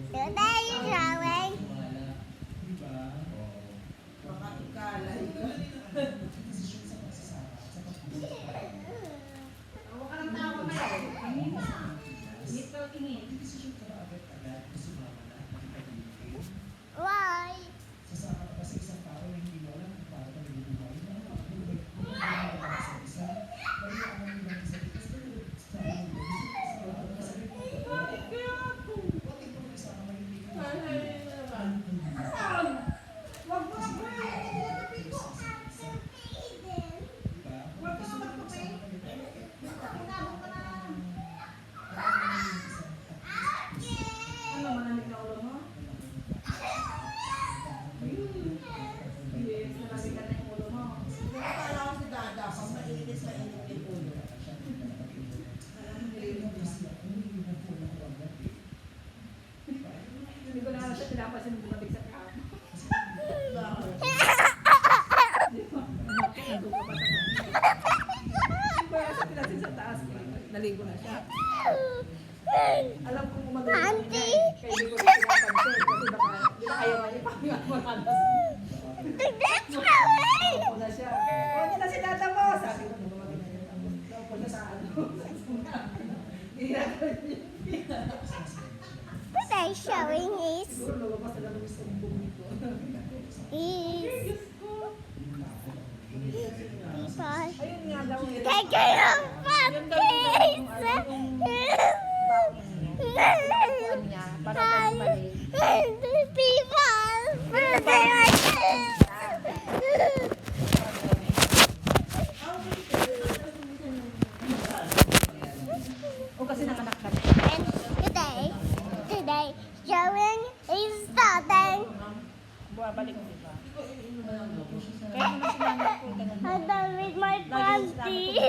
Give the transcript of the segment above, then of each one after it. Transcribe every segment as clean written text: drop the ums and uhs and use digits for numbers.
Today showing. Why? Hindi ko na siya pinapasin ng bumabig sa kama. Hindi ko sa pinasin sa taas. Naligo na siya. Alam kong umagaling niya. Kaya hindi ko na pinapansin. Kasi baka ayaw niya pa yung malas. Opo na siya. Huwag niya na si tata mo. Sabi ko, bumabig na niya. Opo na sa ano. Ginagawa niya. Today showing is Ayun nga daw. take care of puppies. People, birthday like this. O kasi nanganak ka. And today showing is starting. Bumabalik mo diba? Kaya naman sinanap ko. I'm done with my Lagi party.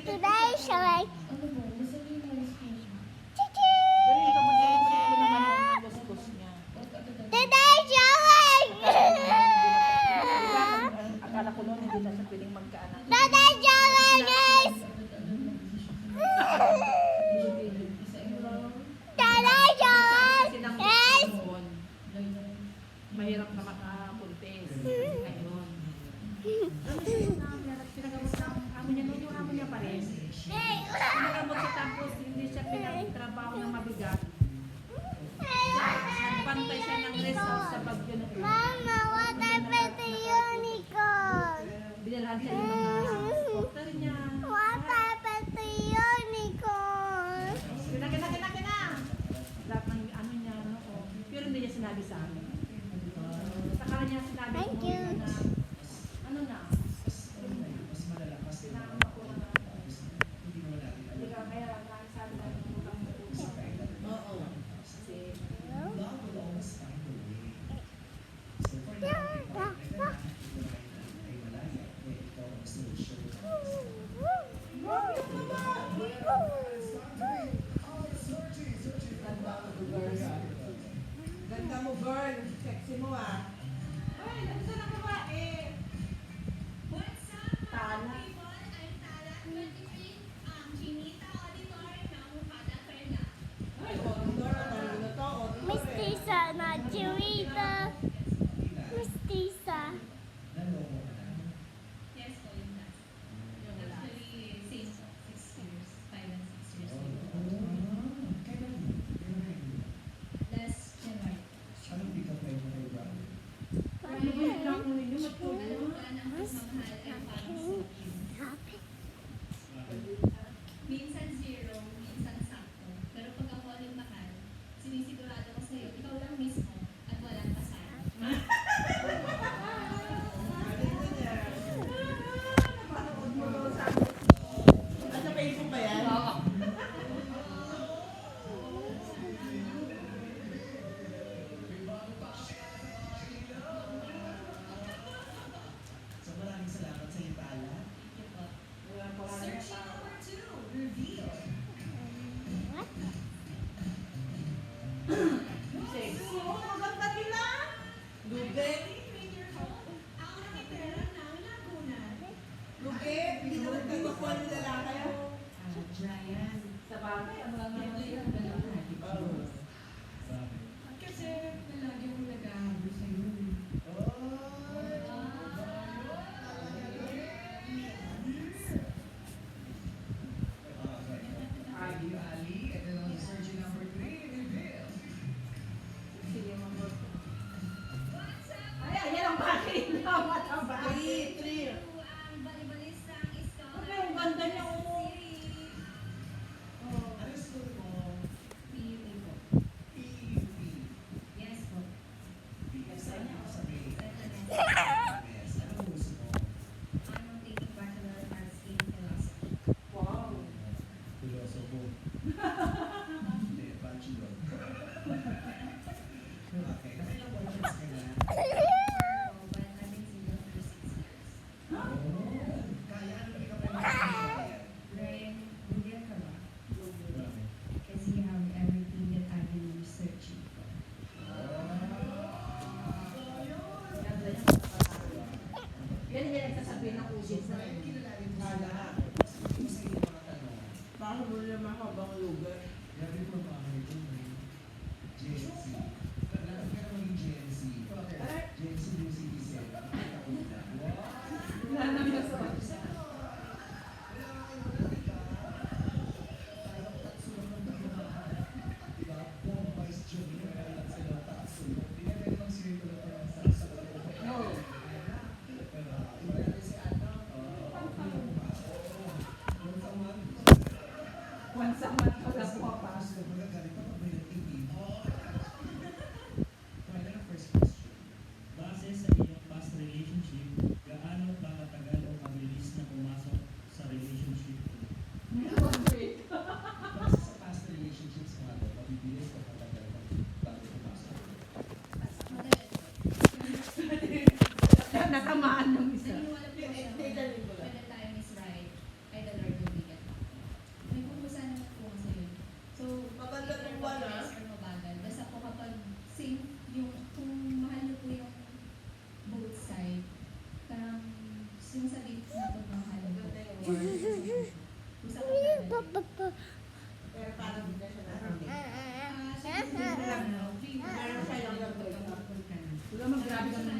Today showing. Pero ikaw mag-iipon naman ang lustos niya. Today showing. Akala ko noon hindi na siya pwedeng magkaanak. Today showing is. Today showing is. Mahirap na makapuntis. Ngayon. Pinagamot ng amo niya noon, yung amo niya pa rin. Pinagamot siya tapos hindi siya pinagtrabaho ng mabigat. Nagpantay siya ng result sa bagyo ng Mama, what happened to unicorn? Binalhan siya ng mga supporter niya. What happened to unicorn? Kina! Lahat ng ano niya, no? Pero hindi niya sinabi sa amin. Sa kanya niya sinabi Thank ko you. na, ano na, sinama ko na, hindi ka kaya lang sabi na yung utang mo. upuan nila lang kayo. Giant. Sa bagay, ang mga Ito ngayon. yung dalawang attitude. Sabi. Kasi lagi akong nag-aabot sa'yo. Ali, Ali, and then on surgery number 3, reveal. Sige, mga ay, ayan ang bagay na mataba. 3. Okay, ang ganda niya. Oh. Ano school mo? PUP. Yes po. Saan niya ako sabihin? Yes. Ano gusto mo? I'm taking Bachelor of Arts in Philosophy. Wow. Filosofo. Hindi, bachelor. Okay, nakailang boyfriends ka na? But I've been single for 6 years. Kaya ano ka pa naman? Then, hindi ka ba? Kasi you have everything that I've been researching for. Yan yung nagsasabihin ng usit na Kilalanin mo sila. Sabihin mo sa iyo mga tanong. baka mo na mahabang lugar. Grabe po mga ito may Gen Z. Kailangan ka naman yung Gen Z. Gen Z yung citizen. Nakita ko na. Wow! Wala nang nasa. Diba? Buong vice junior na lang sila taas. Pinagay ng circle na lang sa No. Pero iba natin si Ana. Once a month pala pumapasok. First question. Base sa iyong past relationship, gaano ba katagal o kabilis na pumasok sa relationship? Base sa past relationships mo ito, mabibilis o matagal bago pumasok? Natamaan ng isa. Naniniwala po siya when the time is right, ay the Lord will bring it back. May pupusa naman po kasi yun. So, Maganda either po ba na? mabilis or mabagal. Basta po kapag same yung, kung mahal niyo po yung both side, parang yung sa date na po mahal niyo po. Or, pusa ko na. Pero parang hindi na siya nakakamit. Meron siya yung pagkakapagod ka na. Wala mag-grabe ka na.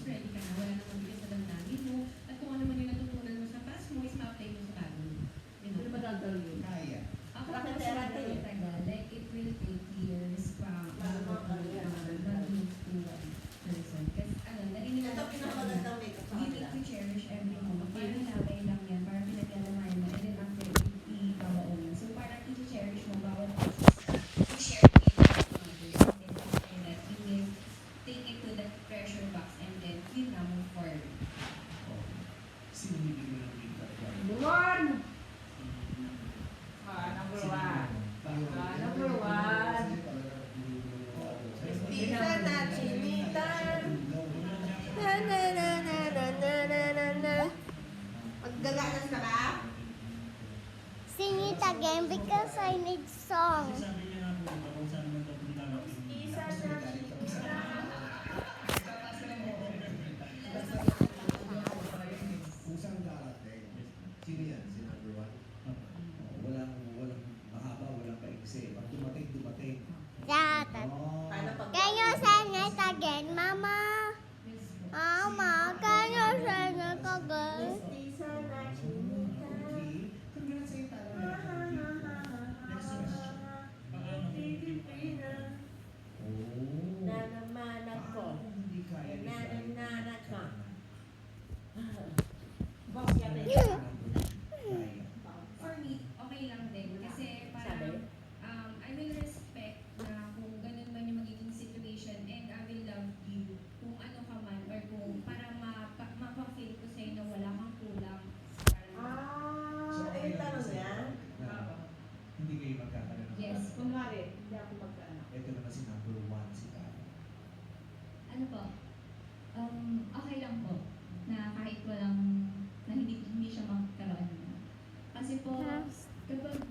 Ready ka na, wala namang bilis na damdamin mo. At kung ano man yung natutunan mo sa past mo, is ma-apply mo sa bago. You Hindi know? madaldal yun. Kaya. Ako Bakit po kaya sobrang tayo? tagal. Like, it will take years from mag-move to one person. Kasi, ano, naniniwala Ito ko sa pinakamagandang makeup sa we need kanila. to cherish every moment. Parang laway lang yan. Parang pinaglalaman mo. And then after, i-babaon. So, parang i-cherish mo bawat i-share it with others. And then after that, you will take it to the treasure box and then you now move forward. Sino bibigyan mo ng green card? Buwan! Number 1. Number 1. Chinita na, chinita. Na na na na na na na na na. Maggaganas na ka? Sing it again because I need song. Kasi sabi niya nga po, kung saan man daw punta natin. Kusang darating. Sino yan? Si number 1? Walang mahaba, walang paiksi. Pag dumating. That. Oh. Can you sing it again, Mama? Mama, can you sing it again? Mestiza na chinita. Okay. Congrats sa'yo tayo. Next question. Paano kung Pilipina. Oh. Nanaman ako. Paano kung hindi kaya ni Fry? Nananana ka. Boss yan eh. Kaya. For me, okay lang din. Kasi parang, I will respect na kung ganun man yung magiging situation and I will love you kung ano ka man or kung para mapa-feel ko sa'yo na wala kang kulang. So, Ah, okay eh, lang tanong sa'yo niya. na hindi kayo magkakaroon ng Yes. problem. Kunwari, hindi ako magkaanak. Ito naman si number 1, si Tara. Ano po? Okay lang po na kahit walang na hindi siya magkaroon. Kasi po kapag